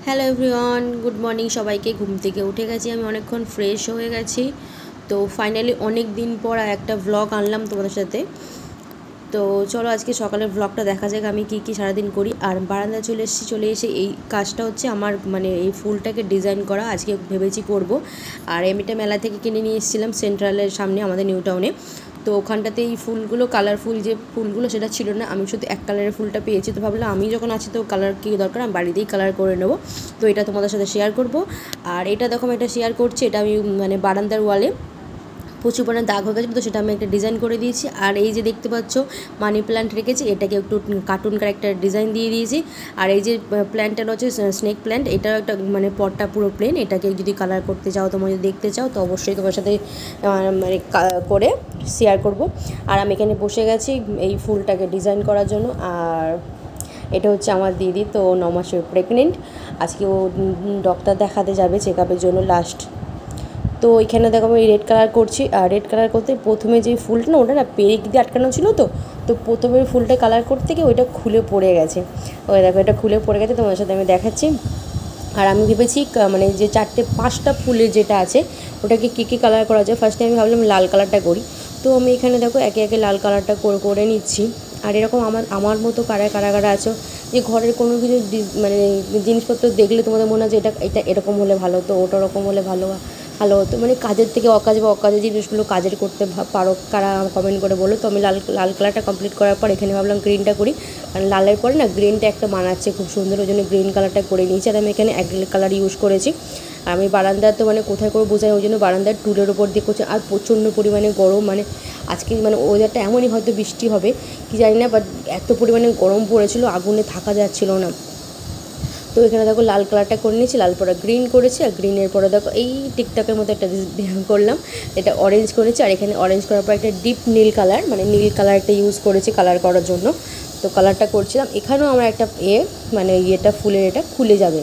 Hello everyone, good morning সবাইকে। ঘুম থেকে উঠে গেছি, আমি অনেকক্ষণ ফ্রেশ হয়ে গেছি। তো ফাইনালি অনেক দিন পর একটা ভ্লগ আনলাম তোমাদের সাথে। তো চলো আজকে সকালের ভ্লগটা দেখা যাক আমি কী সারাদিন করি। আর বারান্দায় চলে এসে এই কাজটা হচ্ছে আমার, মানে এই ফুলটাকে ডিজাইন করা আজকে ভেবেছি করব। আর এমনিটা মেলা থেকে কিনে নিয়ে এসেছিলাম সেন্ট্রালের সামনে আমাদের নিউ টাউনে। তো ওখানটাতে এই ফুলগুলো কালারফুল যে ফুলগুলো সেটা ছিল না, আমি শুধু এক কালারের ফুলটা পেয়েছি। তো ভাবলাম আমি যখন আছি তো কালার কী দরকার, আমি বাড়িতেই কালার করে নেবো। তো এটা তোমাদের সাথে শেয়ার করব। আর এটা দেখো আমি এটা শেয়ার করছি, এটা আমি মানে বারান্দার ওয়ালে প্রচুর পরিমাণে দাগ হয়ে গেছে, তো সেটা আমি একটা ডিজাইন করে দিয়েছি। আর এই যে দেখতে পাচ্ছ মানি প্ল্যান্ট রেখেছি, এটাকে একটু কার্টুন ক্যারেক্টার ডিজাইন দিয়ে দিয়েছি। আর এই যে প্ল্যান্টটা হচ্ছে স্নেক প্ল্যান্ট, এটা একটা মানে পটটা পুরো প্লেন। এটাকে যদি কালার করতে চাও, তোমরা যদি দেখতে চাও, তো অবশ্যই তোমার সাথে মানে করে শেয়ার করব। আর আমি এখানে বসে গেছি এই ফুলটাকে ডিজাইন করার জন্য। আর এটা হচ্ছে আমার দিদি, তো 9 মাসের প্রেগনেন্ট। আজকে ও ডক্টর দেখাতে যাবে চেক আপের জন্য লাস্ট। তো এখানে দেখো আমি রেড কালার করছি। আর রেড কালার করতে প্রথমে যে ফুলটা না, ওটা না পেরেক দিয়ে আটকানো ছিল। তো প্রথমে ফুলটা কালার করতে গিয়ে ওইটা খুলে পড়ে গেছে। ওই দেখো এটা খুলে পড়ে গেছে, তোমার সাথে আমি দেখাচ্ছি। আর আমি ভেবেছি মানে যে 4-5টা ফুলের যেটা আছে ওটাকে কী কালার করা যায়। ফার্স্টে আমি ভাবলাম লাল কালারটা করি। তো আমি এখানে দেখো একে একে লাল কালারটা করে নিচ্ছি। আর এরকম আমার মতো কারা আছো যে ঘরের কোনো কিছু মানে জিনিসপত্র দেখলে তোমাদের মনে হয় যে এটা এরকম হলে ভালো হতো, ওটা ওরকম হলে ভালো হতো, মানে কাজের থেকে অকাজের জিনিসগুলো কাজের করতে পারো কারা কমেন্ট করে বলো। তো আমি লাল কালারটা কমপ্লিট করার পর এখানে ভাবলাম গ্রিনটা করি, কারণ লালের পরে না গ্রিনটা একটা মানাচ্ছে খুব সুন্দর, ওই জন্য গ্রিন কালারটা করে নিয়েছি। আর আমি এখানে অ্যাক্রিলিক কালার ইউজ করেছি। আমি বারান্দার তো মানে কোথায় করে বোঝাই, ওই জন্য বারান্দার টুলের ওপর দিয়ে করছি। আর প্রচণ্ড পরিমাণে গরম, মানে আজকে মানে ওয়েদারটা এমনই, হয়তো বৃষ্টি হবে কি জানি না, বাট এত পরিমাণে গরম পড়েছিল, আগুনে থাকা যাচ্ছিল না। তো এখানে দেখো লাল কালারটা করে নিয়েছি, লাল পরে গ্রিন করেছি। আর গ্রিনের পরে দেখো এই টিকটকের মতো একটা করলাম, এটা অরেঞ্জ করেছি। আর এখানে অরেঞ্জ করার পর একটা ডিপ নীল কালার, মানে নীল কালারটা ইউজ করেছি কালার করার জন্য। তো কালারটা করছিলাম। এখানেও আমার একটা মানে ফুলের এটা খুলে যাবে।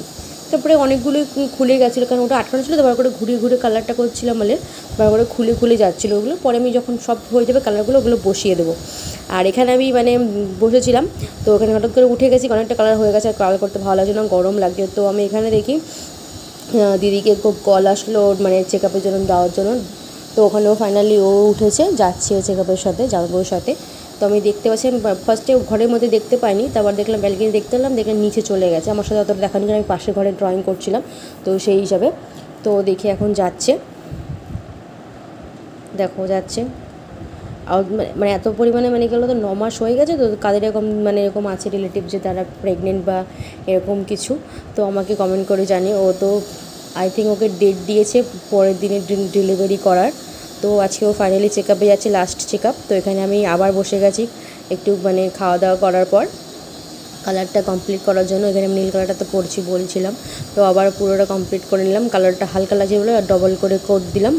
তারপরে অনেকগুলোই খুলে গেছিলো, কারণ ওটা আটকানো ছিল, তো বার করে ঘুরিয়ে কালারটা করছিলাম, বলে বার করে খুলে যাচ্ছিলো ওগুলো। পরে আমি যখন সব হয়ে যাবে কালারগুলো, ওগুলো বসিয়ে দেবো। আর এখানে আমি মানে বসেছিলাম, তো ওখানে হঠাৎ করে উঠে গেছি, অনেকটা কালার হয়ে গেছে। আর কালার করতে ভালো লাগছে না, গরম লাগছে। তো আমি এখানে দেখি দিদিকে খুব কল আসলো মানে চেক আপের জন্য দেওয়ার জন্য। তো ওখানেও ফাইনালি ও উঠেছে, যাচ্ছে চেক আপের সাথে, জামাইবাবুর সাথে। তো আমি দেখতে পাচ্ছি, ফার্স্টে ঘরের মধ্যে দেখতে পাইনি, তারপর দেখলাম ব্যালকনি দেখতে পেলাম, দেখলাম নিচে চলে গেছে। আমার সাথে অতটা দেখানি, কারণ আমি পাশের ঘরে ড্রয়িং করছিলাম, তো সেই হিসাবে। তো দেখি এখন যাচ্ছে, দেখো যাচ্ছে। আর মানে এত পরিমাণে মানে গেলো, তো 9 মাস হয়ে গেছে। তো কাদের এরকম আছে রিলেটিভ যে তারা প্রেগনেন্ট বা এরকম কিছু, তো আমাকে কমেন্ট করে জানিয়ে। ও তো আই থিঙ্ক ওকে ডেট দিয়েছে পরের দিনে ডেলিভারি করার। তো আজকে ও ফাইনালি চেক আপে যাচ্ছে, লাস্ট চেক আপ। তো এখানে আমি আবার বসে গেছি একটু মানে খাওয়া দাওয়া করার পর কালারটা কমপ্লিট করার জন্য। এখানে নীল কালারটা তো করছি বলছিলাম, তো আবার পুরোটা কমপ্লিট করে নিলাম। কালারটা হালকা লাগছে বলে আর ডবল করে কোট দিলাম।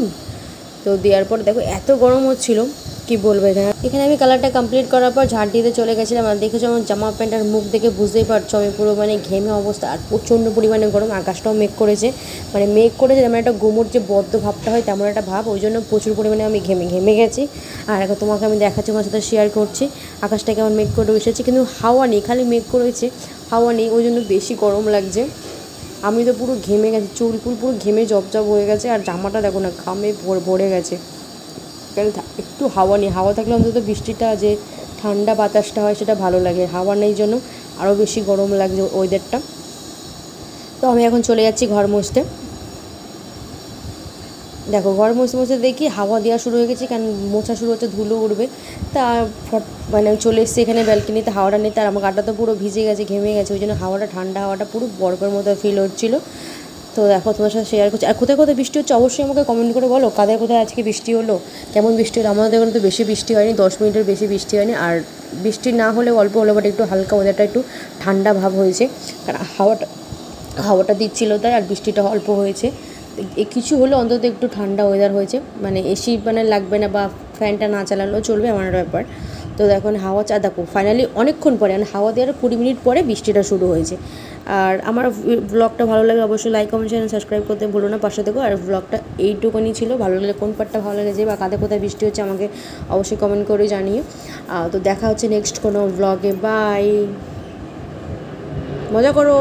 তো দেওয়ার পর দেখো এত গরম হচ্ছিলো, কি বলবো। এখানে আমি কালারটা কমপ্লিট করার পর ঝাড় দিতে চলে গেছিলাম। আর দেখেছো আমার জামা প্যান্ট আর মুখ দেখে বুঝতেই পারছো আমি পুরো মানে ঘেমে অবস্থা। আর প্রচণ্ড পরিমাণে গরম, আকাশটাও মেঘ করেছে, তেমন একটা গোমর যে বদ্ধ ভাবটা হয় তেমন একটা ভাব, ওই জন্য প্রচুর পরিমাণে আমি ঘেমে গেছি। আর এখন তোমাকে আমি দেখাচ্ছি, আমার সাথে শেয়ার করছি আকাশটা কেমন মেঘ করে এসেছে, কিন্তু হাওয়া নেই, খালি মেঘ করেছে, হাওয়া নেই, ওই জন্য বেশি গরম লাগছে। আমি তো পুরো ঘেমে গেছি, চুলকুল পুরো ঘেমে জবজব হয়ে গেছে। আর জামাটা দেখো না ঘামে ভরে গেছে, কারণ একটু হাওয়া নেই। হাওয়া থাকলে অন্তত বৃষ্টিটা যে ঠান্ডা বাতাসটা হয় সেটা ভালো লাগে, হাওয়া নেই জন্য আরও বেশি গরম লাগছে ওয়েদারটা। তো আমি এখন চলে যাচ্ছি ঘর মুছতে। দেখো ঘর মুছতে দেখি হাওয়া দেওয়া শুরু হয়ে গেছে, কারণ মোছা শুরু হচ্ছে, ধুলো উঠবে। তা মানে চলে এসেছি এখানে ব্যালকনিতে, হাওয়াটা নেই। তার আমার গাটা তো পুরো ভিজে গেছে, ঘেমে গেছে, ওই জন্য হাওয়াটা ঠান্ডা হাওয়াটা পুরো বরফের মতো ফিল হচ্ছিলো। তো দেখো তোমার সাথে শেয়ার করছি। আর কোথায় বৃষ্টি হচ্ছে অবশ্যই আমাকে কমেন্ট করে বলো, কোথায় আজকে বৃষ্টি হলো, কেমন বৃষ্টি হলো। আমাদের এখানে তো বেশি বৃষ্টি হয়নি, 10 মিনিটের বেশি বৃষ্টি হয়নি। আর বৃষ্টি না হলে অল্প হলো, বাট একটু হালকা ওয়েদারটা একটু ঠান্ডা ভাব হয়েছে, কারণ হাওয়াটা দিচ্ছিলো তাই। আর বৃষ্টিটা অল্প হয়েছে, কিছু হলে অন্তত একটু ঠান্ডা ওয়েদার হয়েছে, মানে এসি মানে লাগবে না বা ফ্যানটা না চালালেও চলবে, এমন একটা ব্যাপার। তো দেখুন হাওয়া দেখো ফাইনালি অনেকক্ষণ পরে, মানে হাওয়া দেওয়ার 20 মিনিট পরে বৃষ্টিটা শুরু হয়েছে। আর আমার ব্লগটা ভালো লাগে অবশ্যই লাইক কমেন্ট চ্যানেল সাবস্ক্রাইব করতে ভুলো না, পাশে দেখো। আর ব্লগটা এইটুকুনি ছিল, ভালো লাগলে কোন পার্টটা ভালো লেগেছে বা কোথায় বৃষ্টি হচ্ছে আমাকে অবশ্যই কমেন্ট করে জানিও। তো দেখা হচ্ছে নেক্সট কোনো ব্লগে, বাই, মজা করো।